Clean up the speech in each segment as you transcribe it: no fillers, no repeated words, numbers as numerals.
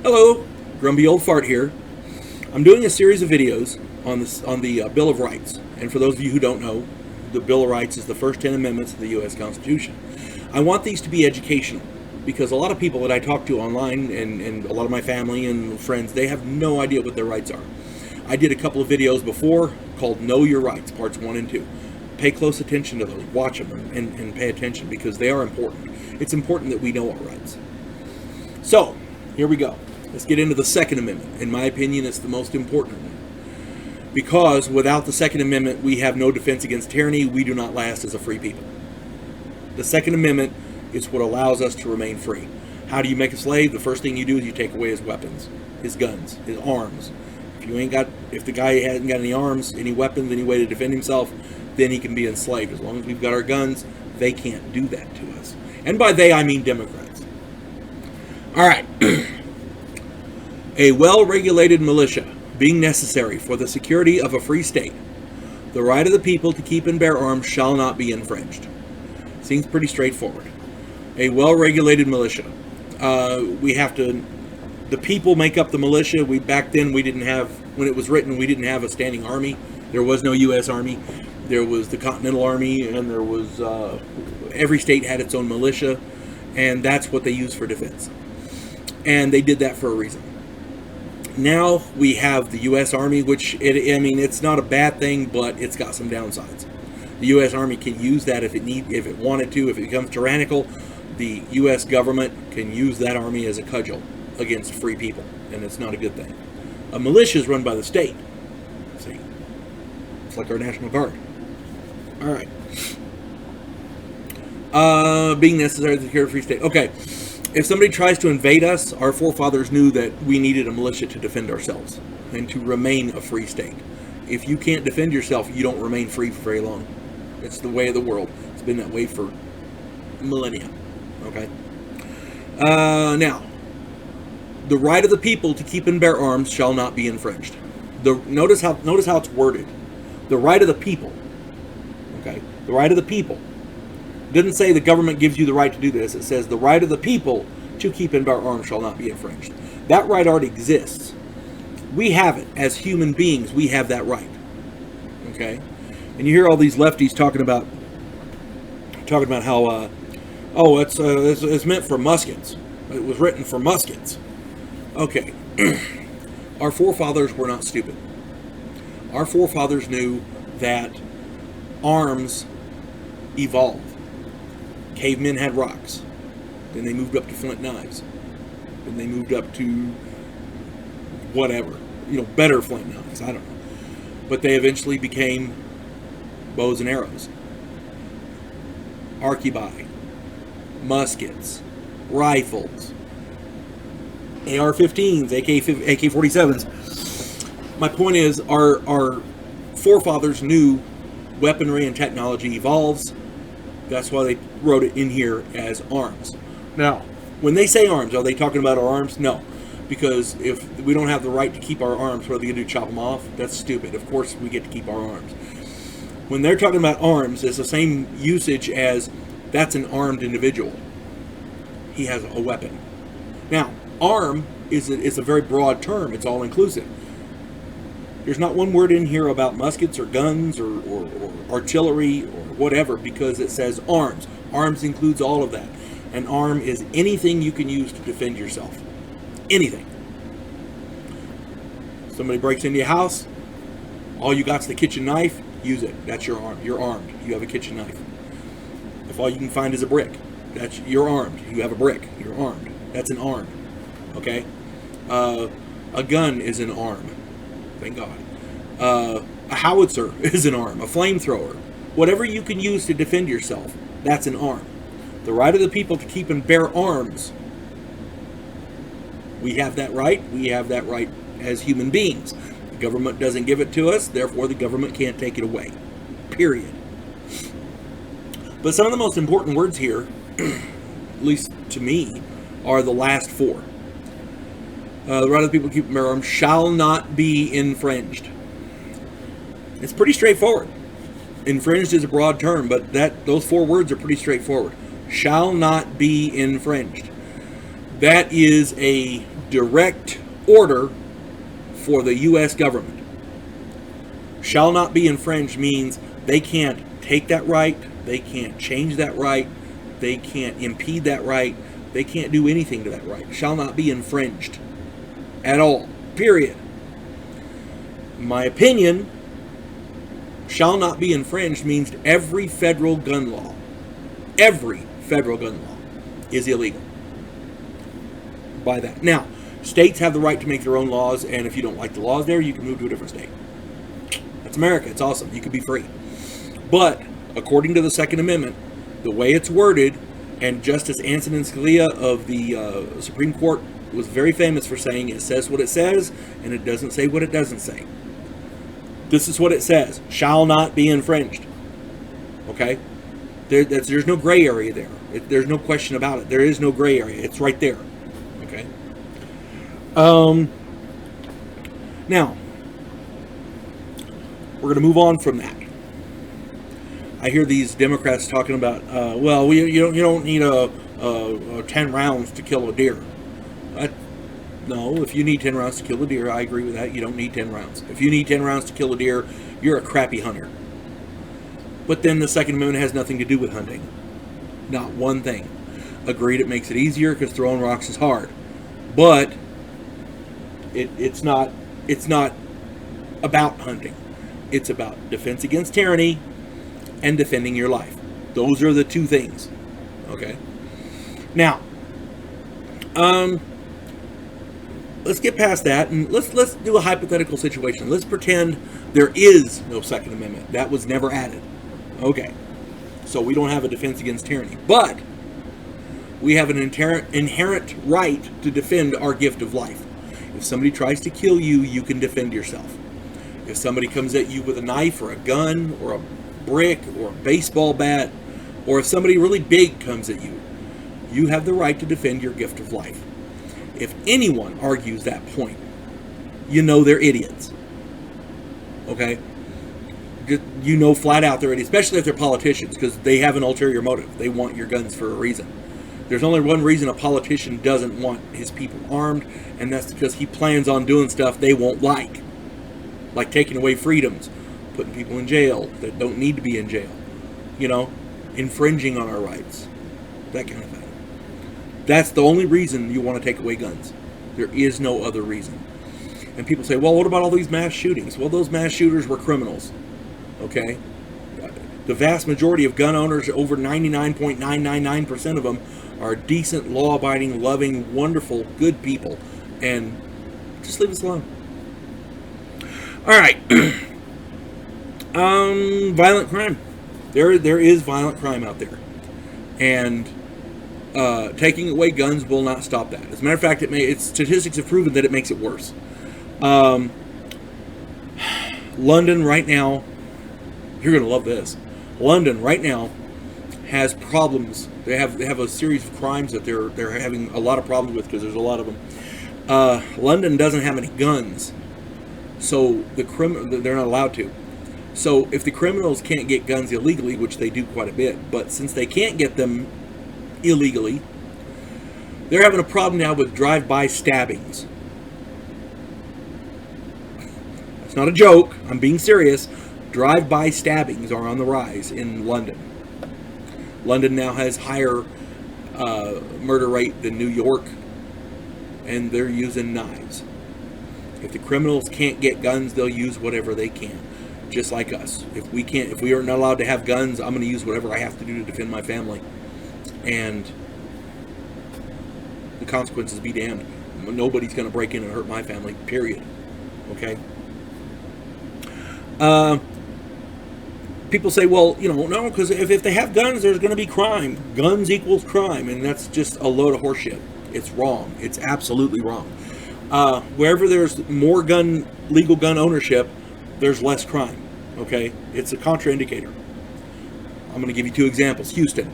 Hello, Grumpy Old Fart here. I'm doing a series of videos on the Bill of Rights. And for those of you who don't know, the Bill of Rights is the first 10 amendments of the U.S. Constitution. I want these to be educational because a lot of people that I talk to online and a lot of my family and friends, they have no idea what their rights are. I did a couple of videos before called Know Your Rights, parts 1 and 2. Pay close attention to those, watch them, and pay attention because they are important. It's important that we know our rights. So, here we go. Let's get into the Second Amendment. In my opinion, it's the most important one. Because without the Second Amendment, we have no defense against tyranny. We do not last as a free people. The Second Amendment is what allows us to remain free. How do you make a slave? The first thing you do is you take away his weapons, his guns, his arms. If the guy hasn't got any arms, any weapons, any way to defend himself, then he can be enslaved. As long as we've got our guns, they can't do that to us. And by they, I mean Democrats. All right. A well-regulated militia being necessary for the security of a free state, the right of the people to keep and bear arms shall not be infringed. Seems pretty straightforward. A well-regulated militia. The people make up the militia. Back then, when it was written, we didn't have a standing army. There was no U.S. Army. There was the Continental Army, and there was, every state had its own militia, and that's what they used for defense. And they did that for a reason. Now we have the U.S. Army, which, it's not a bad thing, but it's got some downsides. The U.S. Army can use that if it wanted to. If it becomes tyrannical, the U.S. government can use that army as a cudgel against free people, and it's not a good thing. A militia is run by the state. See, it's like our National Guard. All right. Being necessary to secure a free state. Okay. If somebody tries to invade us, our forefathers knew that we needed a militia to defend ourselves and to remain a free state. If you can't defend yourself, you don't remain free for very long. It's the way of the world. It's been that way for millennia. Okay? Now, the right of the people to keep and bear arms shall not be infringed. Notice how it's worded. The right of the people. Okay? The right of the people. It didn't say the government gives you the right to do this. It says the right of the people to keep and bear arms shall not be infringed. That right already exists. We have it. As human beings, we have that right. Okay? And you hear all these lefties talking about how, it's meant for muskets. It was written for muskets. Okay. Our forefathers were not stupid. Our forefathers knew that arms evolved. Cavemen had rocks. Then they moved up to flint knives. Then they moved up to whatever. Better flint knives. I don't know. But they eventually became bows and arrows. Arquebuy. Muskets. Rifles. AR-15s. AK-47s. My point is, our forefathers knew weaponry and technology evolves. That's why they wrote it in here as arms. Now, when they say arms, are they talking about our arms? No. Because if we don't have the right to keep our arms, what are they going to do, chop them off? That's stupid. Of course we get to keep our arms. When they're talking about arms, it's the same usage as that's an armed individual. He has a weapon. Now, arm is a very broad term. It's all-inclusive. There's not one word in here about muskets or guns or artillery or whatever because it says arms. Arms includes all of that. An arm is anything you can use to defend yourself. Anything. Somebody breaks into your house, all you got's the kitchen knife, use it. That's your arm. You're armed. You have a kitchen knife. If all you can find is a brick, you're armed. You have a brick. You're armed. That's an arm. Okay? A gun is an arm. Thank God. A howitzer is an arm. A flamethrower. Whatever you can use to defend yourself, that's an arm. The right of the people to keep and bear arms. We have that right. We have that right as human beings. The government doesn't give it to us, therefore the government can't take it away. Period. But some of the most important words here, at least to me, are the last four. The right of the people to keep and bear arms shall not be infringed. It's pretty straightforward. Infringed is a broad term, but those four words are pretty straightforward. Shall not be infringed. That is a direct order for the U.S. government. Shall not be infringed means they can't take that right, they can't change that right, they can't impede that right, they can't do anything to that right. Shall not be infringed at all, period. In my opinion, shall not be infringed means every federal gun law is illegal by that. Now, states have the right to make their own laws, and if you don't like the laws there, you can move to a different state. That's America. It's awesome. You can be free. But according to the Second Amendment, the way it's worded, and Justice Antonin Scalia of the Supreme Court was very famous for saying it says what it says, and it doesn't say what it doesn't say. This is what it says. Shall not be infringed. Okay? There's no gray area there. There's no question about it. There is no gray area. It's right there. Okay? Now, we're going to move on from that. I hear these Democrats talking about, well, you don't need a 10 rounds to kill a deer. No, if you need 10 rounds to kill a deer, I agree with that. You don't need 10 rounds. If you need 10 rounds to kill a deer, you're a crappy hunter. But then the Second Amendment has nothing to do with hunting. Not one thing. Agreed, it makes it easier because throwing rocks is hard. But it's not about hunting. It's about defense against tyranny and defending your life. Those are the two things. Okay? Now, let's get past that and let's do a hypothetical situation. Let's pretend there is no Second Amendment. That was never added. Okay. So we don't have a defense against tyranny. But we have an inherent right to defend our gift of life. If somebody tries to kill you, you can defend yourself. If somebody comes at you with a knife or a gun or a brick or a baseball bat, or if somebody really big comes at you, you have the right to defend your gift of life. If anyone argues that point, you know they're idiots. Okay? You know flat out they're idiots, especially if they're politicians, because they have an ulterior motive. They want your guns for a reason. There's only one reason a politician doesn't want his people armed, and that's because he plans on doing stuff they won't like taking away freedoms, putting people in jail that don't need to be in jail, infringing on our rights, that kind of thing. That's the only reason you want to take away guns. There is no other reason. And people say, well, what about all these mass shootings? Well, those mass shooters were criminals. Okay? The vast majority of gun owners, over 99.999% of them, are decent, law-abiding, loving, wonderful, good people. And just leave us alone. All right. Violent crime. There is violent crime out there. And taking away guns will not stop that. As a matter of fact, statistics have proven that it makes it worse. London right now, you're going to love this. London right now has problems. They have a series of crimes that they're having a lot of problems with because there's a lot of them. London doesn't have any guns, so they're not allowed to. So if the criminals can't get guns illegally, which they do quite a bit, but since they can't get them illegally, they're having a problem now with drive-by stabbings. It's not a joke. I'm being serious. Drive-by stabbings are on the rise in London. London now has higher murder rate than New York, and they're using knives. If the criminals can't get guns, they'll use whatever they can, just like us. If we are not allowed to have guns, I'm going to use whatever I have to do to defend my family, and the consequences be damned. Nobody's going to break in and hurt my family, period. Okay? People say, well, no, because if they have guns, there's going to be crime. Guns equals crime, and that's just a load of horseshit. It's wrong. It's absolutely wrong. Wherever there's more legal gun ownership, there's less crime. Okay? It's a contraindicator. I'm going to give you two examples. Houston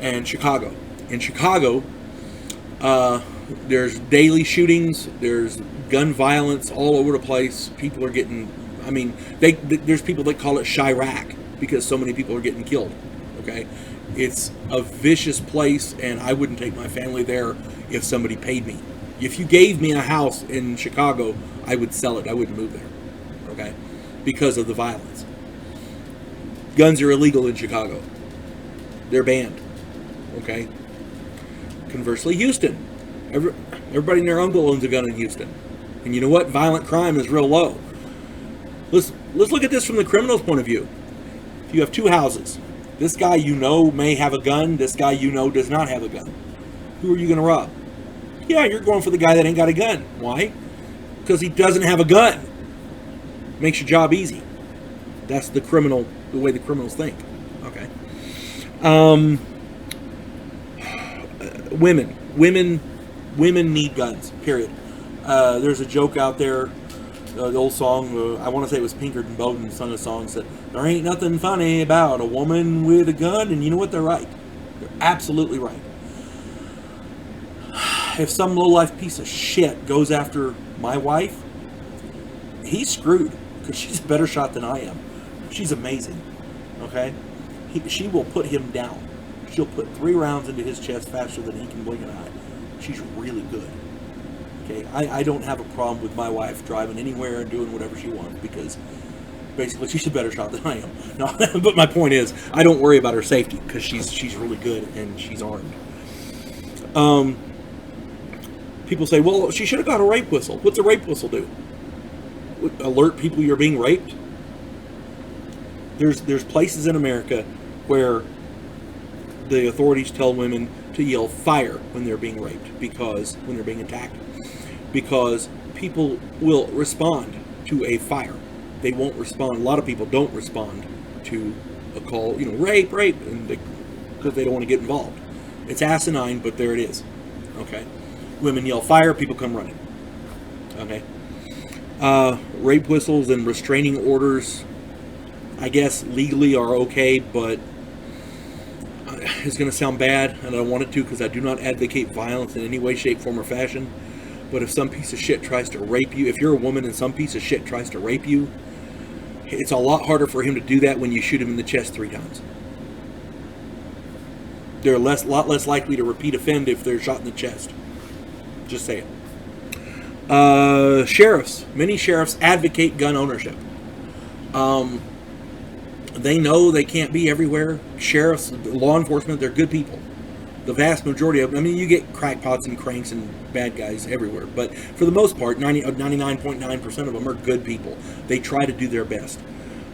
and Chicago. In Chicago, there's daily shootings. There's gun violence all over the place. People are getting... there's people that call it Chirac because so many people are getting killed. Okay? It's a vicious place, and I wouldn't take my family there if somebody paid me. If you gave me a house in Chicago, I would sell it. I wouldn't move there. Okay? Because of the violence. Guns are illegal in Chicago. They're banned. Okay? Conversely, Houston. Everybody and their uncle owns a gun in Houston. And you know what? Violent crime is real low. Let's look at this from the criminal's point of view. If you have two houses, this guy you know may have a gun, this guy you know does not have a gun. Who are you going to rob? Yeah, you're going for the guy that ain't got a gun. Why? Because he doesn't have a gun. Makes your job easy. That's the way the criminals think. Okay. Women need guns, period. There's a joke out there, the old song, I want to say it was Pinkerton Bowden sung a song, said, there ain't nothing funny about a woman with a gun, and you know what, they're right. They're absolutely right. If some low-life piece of shit goes after my wife, he's screwed, because she's a better shot than I am. She's amazing, okay? She will put him down. She'll put 3 rounds into his chest faster than he can blink an eye. She's really good. Okay, I don't have a problem with my wife driving anywhere and doing whatever she wants, because basically she's a better shot than I am. No, but my point is, I don't worry about her safety, because she's really good and she's armed. People say, well, she should have got a rape whistle. What's a rape whistle do? Alert people you're being raped? There's places in America where the authorities tell women to yell fire when they're being raped, when they're being attacked, because people will respond to a fire. They won't respond. A lot of people don't respond to a call, rape, and because they don't want to get involved. It's asinine, but there it is. Okay, women yell fire, people come running. Okay, rape whistles and restraining orders, I guess legally are okay, but it's going to sound bad, and I don't want it to, because I do not advocate violence in any way, shape, form, or fashion. But if some piece of shit tries to rape you, if you're a woman and some piece of shit tries to rape you, it's a lot harder for him to do that when you shoot him in the chest 3 times. They're a lot less likely to repeat offend if they're shot in the chest. Just saying. Sheriffs. Many sheriffs advocate gun ownership. They know they can't be everywhere. Sheriffs, law enforcement, they're good people. The vast majority of them, you get crackpots and cranks and bad guys everywhere. But for the most part, 99.9% of them are good people. They try to do their best.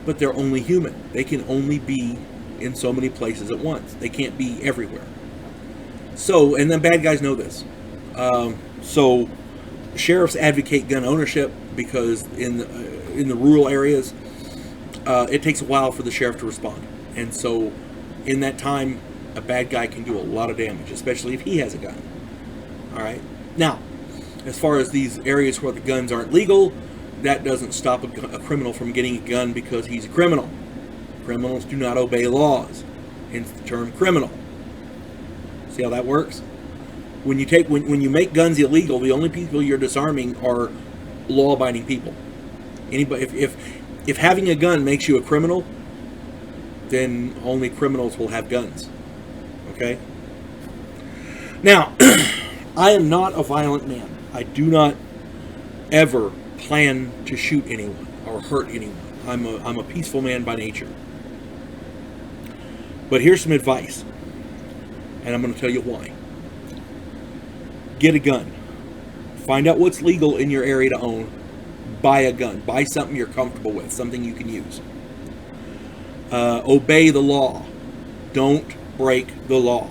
But they're only human. They can only be in so many places at once. They can't be everywhere. So, and then bad guys know this. So, sheriffs advocate gun ownership because in the rural areas, it takes a while for the sheriff to respond. And so, in that time, a bad guy can do a lot of damage, especially if he has a gun. Alright? Now, as far as these areas where the guns aren't legal, that doesn't stop a criminal from getting a gun because he's a criminal. Criminals do not obey laws. Hence the term criminal. See how that works? When you make guns illegal, the only people you're disarming are law-abiding people. Anybody, if having a gun makes you a criminal, then only criminals will have guns. Okay? Now, I am not a violent man. I do not ever plan to shoot anyone or hurt anyone. I'm a peaceful man by nature. But here's some advice, and I'm going to tell you why. Get a gun. Find out what's legal in your area to own. Buy a gun. Buy something you're comfortable with, something you can use. Obey the law. Don't break the law.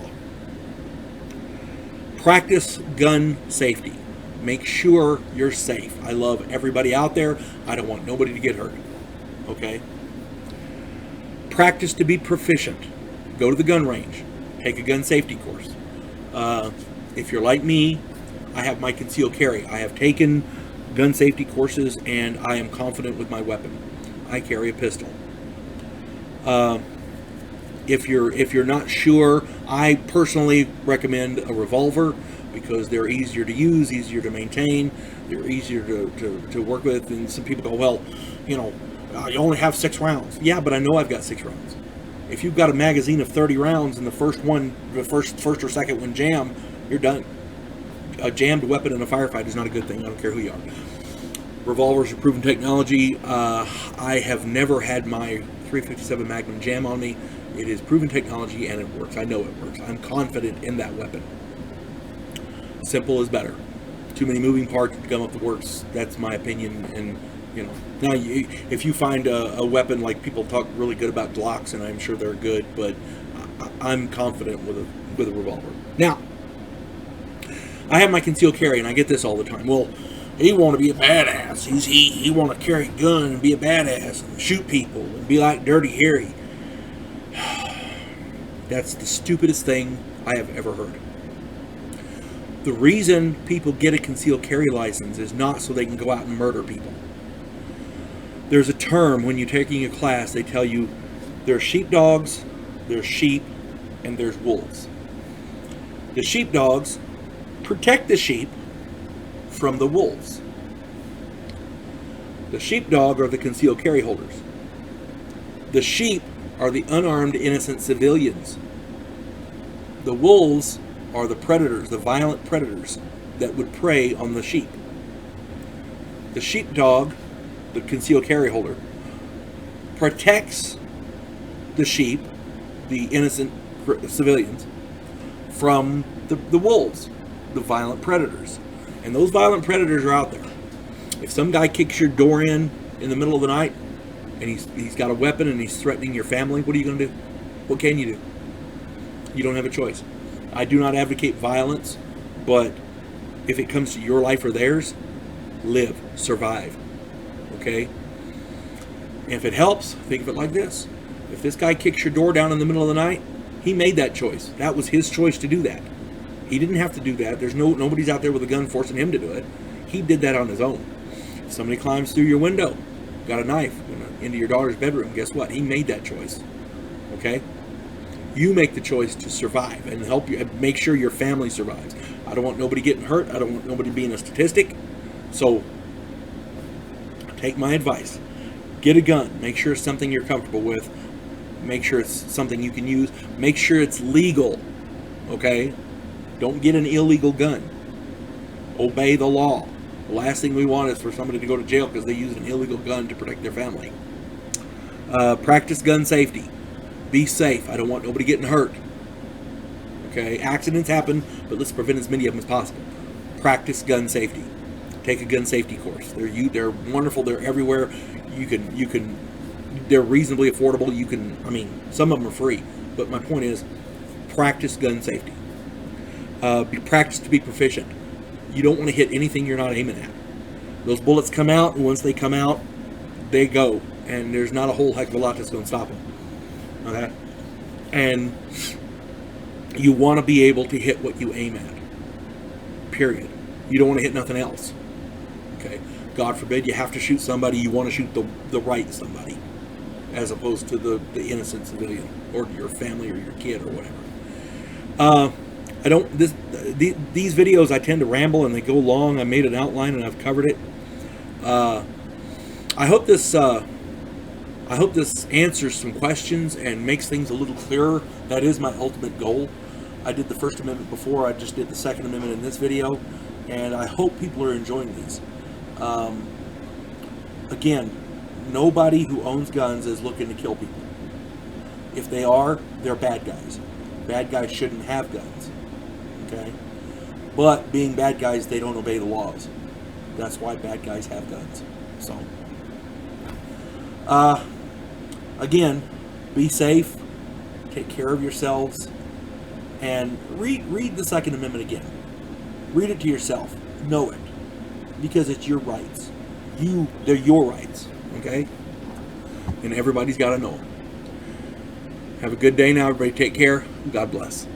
Practice gun safety. Make sure you're safe. I love everybody out there. I don't want nobody to get hurt. Okay? Practice to be proficient. Go to the gun range. Take a gun safety course. If you're like me, I have my concealed carry. I have taken gun safety courses, and I am confident with my weapon. I carry a pistol. If you're not sure, I personally recommend a revolver because they're easier to use, easier to maintain, they're easier to work with. And some people go, well, you only have 6 rounds. Yeah, but I know I've got 6 rounds. If you've got a magazine of 30 rounds and the first or second one jam, you're done. a jammed weapon in a firefight is not a good thing. I don't care who you are. Revolvers are proven technology. I have never had my .357 Magnum jam on me. It is proven technology and it works. I know it works. I'm confident in that weapon. Simple is better. Too many moving parts to come up the works. That's my opinion. And you know, now if you find a weapon, like people talk really good about Glocks, and I'm sure they're good, but I'm confident with a revolver. Now, I have my concealed carry, and I get this all the time. Well, he want to be a badass. He want to carry a gun and be a badass and shoot people and be like Dirty Harry. That's the stupidest thing I have ever heard. The reason people get a concealed carry license is not so they can go out and murder people. There's a term when you're taking a class, they tell you there's sheepdogs, there's sheep, and there's wolves. The sheepdogs protect the sheep from the wolves. The sheepdog are the concealed carry holders. The sheep are the unarmed, innocent civilians. The wolves are the predators, the violent predators that would prey on the sheep. The sheepdog, the concealed carry holder, protects the sheep, the innocent civilians, from the wolves, the violent predators. And those violent predators are out there. If some guy kicks your door in the middle of the night and he's got a weapon and he's threatening your family, what are you going to do? What can you do? You don't have a choice. I do not advocate violence, but if it comes to your life or theirs, live, survive, okay? And if it helps, think of it like this. If this guy kicks your door down in the middle of the night, he made that choice. That was his choice to do that. He didn't have to do that. There's nobody's out there with a gun forcing him to do it. He did that on his own. If somebody climbs through your window, got a knife into your daughter's bedroom, guess what? He made that choice, okay? You make the choice to survive and help you, make sure your family survives. I don't want nobody getting hurt. I don't want nobody being a statistic. So take my advice. Get a gun. Make sure it's something you're comfortable with. Make sure it's something you can use. Make sure it's legal. Okay? Don't get an illegal gun. Obey the law. The last thing we want is for somebody to go to jail because they used an illegal gun to protect their family. Practice gun safety. Be safe. I don't want nobody getting hurt. Okay? Accidents happen, but let's prevent as many of them as possible. Practice gun safety. Take a gun safety course. They're wonderful. They're everywhere. You can. They're reasonably affordable. Some of them are free. But my point is, practice gun safety. Practice to be proficient. You don't want to hit anything you're not aiming at. Those bullets come out, and once they come out, they go. And there's not a whole heck of a lot that's going to stop them. Okay? And you want to be able to hit what you aim at. Period. You don't want to hit nothing else. Okay? God forbid you have to shoot somebody, you want to shoot the right somebody, as opposed to the innocent civilian, or your family, or your kid, or whatever. These videos, I tend to ramble and they go long. I made an outline and I've covered it. I hope this answers some questions and makes things a little clearer. That is my ultimate goal. I did the First Amendment before. I just did the Second Amendment in this video, and I hope people are enjoying these. Again, nobody who owns guns is looking to kill people. If they are, they're bad guys. Bad guys shouldn't have guns. Okay? But being bad guys, they don't obey the laws. That's why bad guys have guns. So, again, be safe, take care of yourselves, and read the Second Amendment again. Read it to yourself. Know it. Because it's your rights. They're your rights. Okay? And everybody's got to know them. Have a good day now, everybody. Take care. God bless.